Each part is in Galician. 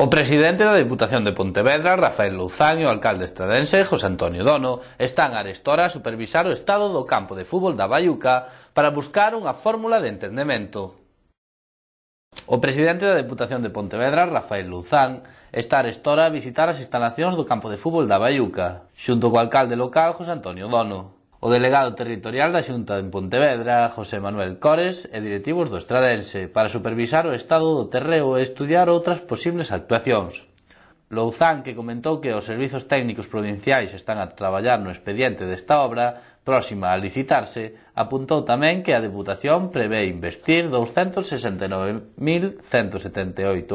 O presidente da Deputación de Pontevedra, Rafael Louzán, e o alcalde estradense, José Antonio Dono, están arestora a supervisar o estado do campo de fútbol da Baiuca para buscar unha fórmula de entendemento. O presidente da Deputación de Pontevedra, Rafael Louzán, está arestora a visitar as instalacións do campo de fútbol da Baiuca, xunto co alcalde local, José Antonio Dono. O delegado territorial da Xunta en Pontevedra, José Manuel Cores, e directivos do estradense para supervisar o estado do terreo e estudiar outras posibles actuacións. Louzán, que comentou que os servizos técnicos provinciais están a traballar no expediente desta obra, próxima a licitarse, apuntou tamén que a Deputación prevé investir 269.178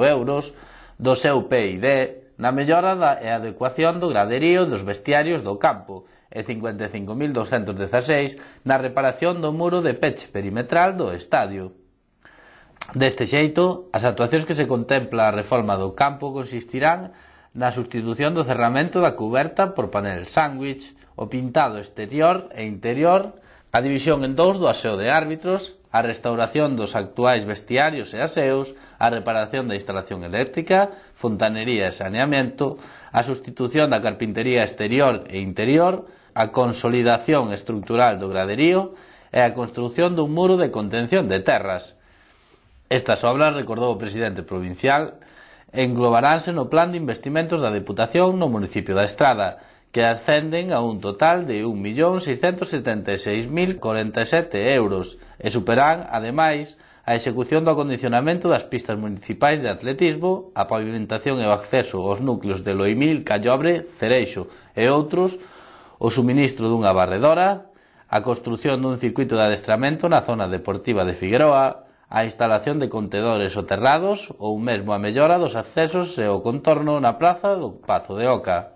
euros do seu PID na mellora e adecuación do graderío dos vestiarios do campo e 55.216 na reparación do muro de peche perimetral do estadio. Deste xeito, as actuacións que se contempla a reforma do campo consistirán na sustitución do cerramento da cuberta por panel sándwich, o pintado exterior e interior, a división en dous do aseo de árbitros, a restauración dos actuais vestiarios e aseos, a reparación da instalación eléctrica, fontanería e saneamento, a sustitución da carpintería exterior e interior, a consolidación estructural do graderío e a construción dun muro de contención de terras. Estas obras, recordou o presidente provincial, englobaránse no plan de investimentos da Deputación no municipio da Estrada, que ascenden a un total de 1.676.047 euros e superarán, ademais, a execución do acondicionamento das pistas municipais de atletismo, a pavimentación e o acceso aos núcleos de Loimil, Callobre, Cereixo e outros, o suministro dunha barredora, a construción dun circuito de adestramento na zona deportiva de Figueroa, a instalación de contedores soterrados ou mesmo a mellora dos accesos e o contorno na praza do Pazo de Oca.